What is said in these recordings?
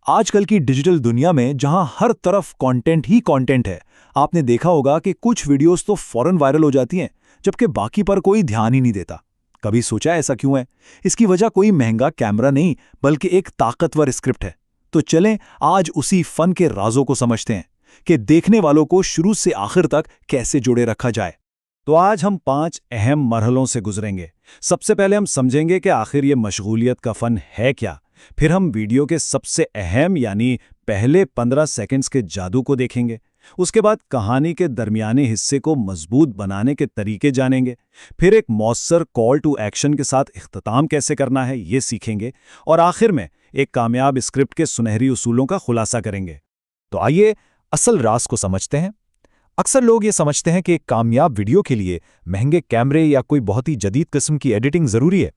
आजकल की डिजिटल दुनिया में जहां हर तरफ कंटेंट ही कंटेंट है, आपने देखा होगा कि कुछ वीडियोस तो फौरन वायरल हो जाती हैं, जबकि बाकी पर कोई ध्यान ही नहीं देता। कभी सोचा ऐसा क्यों है? इसकी वजह कोई महंगा कैमरा नहीं, बल्कि एक ताकतवर स्क्रिप्ट है। तो चलें आज उसी फन के राजों को समझते हैं कि देखने वालों को शुरू से आखिर तक कैसे जोड़े रखा जाए। तो आज हम 5 अहम मरहलों से गुजरेंगे। सबसे पहले हम समझेंगे कि आखिर ये मशगूलियत का फन है क्या। फिर हम वीडियो के सबसे अहम यानी पहले 15 सेकंड्स के जादू को देखेंगे। उसके बाद कहानी के दरमियाने हिस्से को मजबूत बनाने के तरीके जानेंगे। फिर एक मौसर कॉल टू एक्शन के साथ इख्तिताम कैसे करना है ये सीखेंगे। और आखिर में एक कामयाब स्क्रिप्ट के सुनहरी उसूलों का खुलासा करेंगे। तो आइए असल राज को समझते हैं। अक्सर लोग ये समझते हैं कि एक कामयाब वीडियो के लिए महंगे कैमरे या कोई बहुत ही जदीद किस्म की एडिटिंग ज़रूरी है,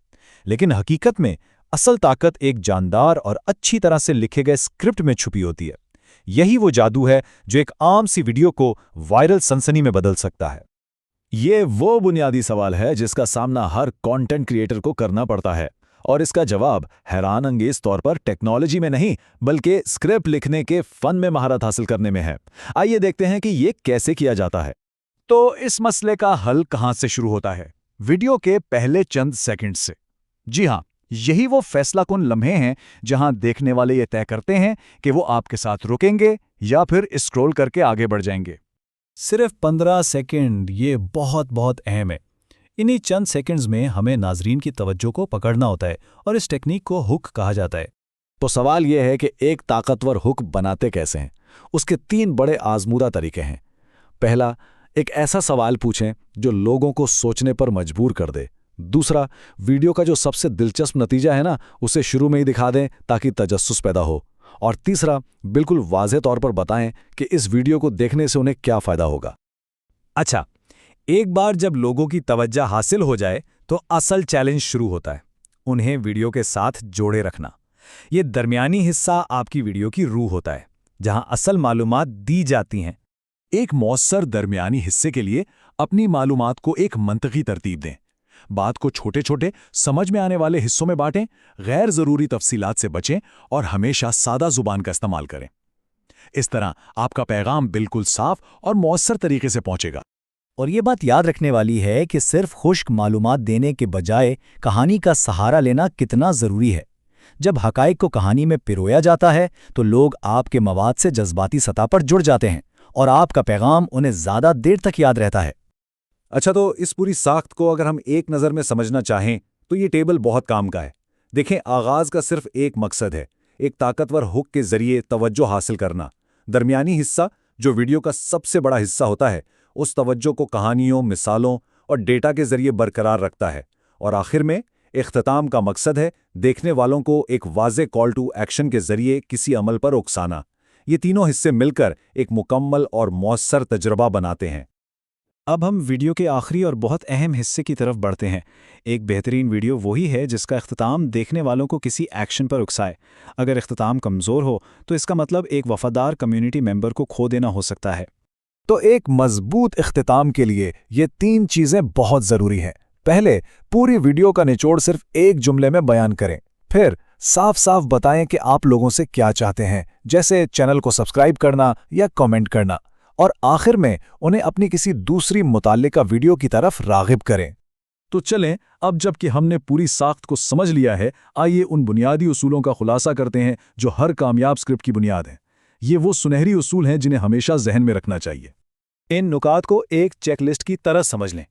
लेकिन हकीकत में असल ताकत एक जानदार और अच्छी तरह से लिखे गए स्क्रिप्ट में छुपी होती है। यही वो जादू है जो एक आम सी वीडियो को वायरल सनसनी में बदल सकता है। ये वो बुनियादी सवाल है जिसका सामना हर कंटेंट क्रिएटर को करना पड़ता है, और इसका जवाब हैरान अंगेज तौर पर टेक्नोलॉजी में नहीं बल्कि स्क्रिप्ट लिखने के फन में महारत हासिल करने में है। आइए देखते हैं कि ये कैसे किया जाता है। तो इस मसले का हल कहां से शुरू होता है? वीडियो के पहले चंद सेकंड से। जी हां, यही वो फैसलाकुन लम्हे हैं जहां देखने वाले ये तय करते हैं कि वो आपके साथ रुकेंगे या फिर स्क्रॉल करके आगे बढ़ जाएंगे। सिर्फ 15 सेकंड, ये बहुत अहम है। इन्हीं चंद सेकंड्स में हमें नाजरीन की तवज्जो को पकड़ना होता है और इस टेक्निक को हुक कहा जाता है। तो सवाल यह है कि एक ताकतवर हुक बनाते कैसे हैं। उसके 3 बड़े आजमूदा तरीके हैं। पहला, एक ऐसा सवाल पूछें जो लोगों को सोचने पर मजबूर कर दे। दूसरा, वीडियो का जो सबसे दिलचस्प नतीजा है ना, उसे शुरू में ही दिखा दें ताकि तजस्सुस पैदा हो। और तीसरा, बिल्कुल वाज़ेह तौर पर बताएं कि इस वीडियो को देखने से उन्हें क्या फ़ायदा होगा। अच्छा, एक बार जब लोगों की तवज्जो हासिल हो जाए तो असल चैलेंज शुरू होता है, उन्हें वीडियो के साथ जोड़े रखना। ये दरमियानी हिस्सा आपकी वीडियो की रूह होता है, जहां असल मालूमात दी जाती हैं। एक मौसर दरमियानी हिस्से के लिए अपनी मालूमात को एक मंतकी तरतीब दें। बात को छोटे छोटे समझ में आने वाले हिस्सों में बांटें, गैर ज़रूरी तफसीलात से बचें और हमेशा सादा ज़ुबान का इस्तेमाल करें। इस तरह आपका पैगाम बिल्कुल साफ और मौसर तरीके से पहुंचेगा। और ये बात याद रखने वाली है कि सिर्फ खुश्क मालूमात देने के बजाय कहानी का सहारा लेना कितना ज़रूरी है। जब हकाइक को कहानी में पिरोया जाता है तो लोग आपके मवाद से जज्बाती सतह पर जुड़ जाते हैं और आपका पैगाम उन्हें ज़्यादा देर तक याद रहता है। अच्छा, तो इस पूरी साख्त को अगर हम एक नज़र में समझना चाहें तो ये टेबल बहुत काम का है। देखें, आगाज़ का सिर्फ एक मकसद है, एक ताकतवर हुक के ज़रिए तवज्जो हासिल करना। दरमियानी हिस्सा, जो वीडियो का सबसे बड़ा हिस्सा होता है, उस तवज्जो को कहानियों, मिसालों और डेटा के ज़रिए बरकरार रखता है। और आखिर में इख्तिताम का मकसद है देखने वालों को एक वाज़ेह कॉल टू एक्शन के ज़रिए किसी अमल पर उकसाना। ये तीनों हिस्से मिलकर एक मुकम्मल और मौसर तजुर्बा बनाते हैं। अब हम वीडियो के आखिरी और बहुत अहम हिस्से की तरफ बढ़ते हैं। एक बेहतरीन वीडियो वही है जिसका इख्तिताम देखने वालों को किसी एक्शन पर उकसाए। अगर इख्तिताम कमज़ोर हो तो इसका मतलब एक वफादार कम्युनिटी मेंबर को खो देना हो सकता है। तो एक मजबूत इख्तिताम के लिए ये 3 चीज़ें बहुत ज़रूरी हैं। पहले, पूरी वीडियो का निचोड़ सिर्फ एक जुमले में बयान करें। फिर साफ साफ बताएं कि आप लोगों से क्या चाहते हैं, जैसे चैनल को सब्सक्राइब करना या कमेंट करना। और आखिर में उन्हें अपनी किसी दूसरी मुताल्लिका वीडियो की तरफ राग़िब करें। तो चलें, अब जबकि हमने पूरी साख्त को समझ लिया है, आइए उन बुनियादी उसूलों का खुलासा करते हैं जो हर कामयाब स्क्रिप्ट की बुनियाद हैं। ये वो सुनहरी उसूल हैं जिन्हें हमेशा जहन में रखना चाहिए। इन नुकात को एक चेकलिस्ट की तरह समझ लें।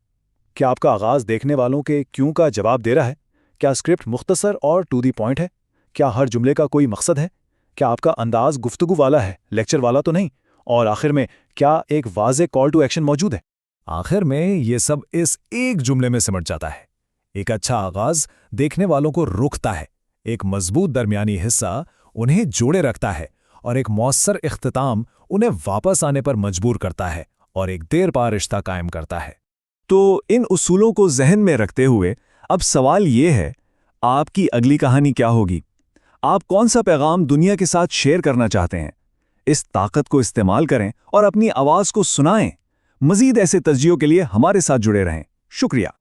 क्या आपका आगाज़ देखने वालों के क्यों का जवाब दे रहा है? क्या स्क्रिप्ट मुख्तसर और टू दी पॉइंट है? क्या हर जुमले का कोई मकसद है? क्या आपका अंदाज गुफ्तगू वाला है, लेक्चर वाला तो नहीं? और आखिर में क्या एक वाज़ेह कॉल टू एक्शन मौजूद है? आखिर में ये सब इस एक जुमले में सिमट जाता है। एक अच्छा आगाज़ देखने वालों को रोकता है, एक मजबूत दरमियानी हिस्सा उन्हें जोड़े रखता है, और एक मौसर इख्तिताम उन्हें वापस आने पर मजबूर करता है और एक देर पार रिश्ता कायम करता है। तो इन उसूलों को जहन में रखते हुए अब सवाल ये है, आपकी अगली कहानी क्या होगी? आप कौन सा पैगाम दुनिया के साथ शेयर करना चाहते हैं? इस ताकत को इस्तेमाल करें और अपनी आवाज़ को सुनाएं। मज़ीद ऐसे तज्जियों के लिए हमारे साथ जुड़े रहें। शुक्रिया।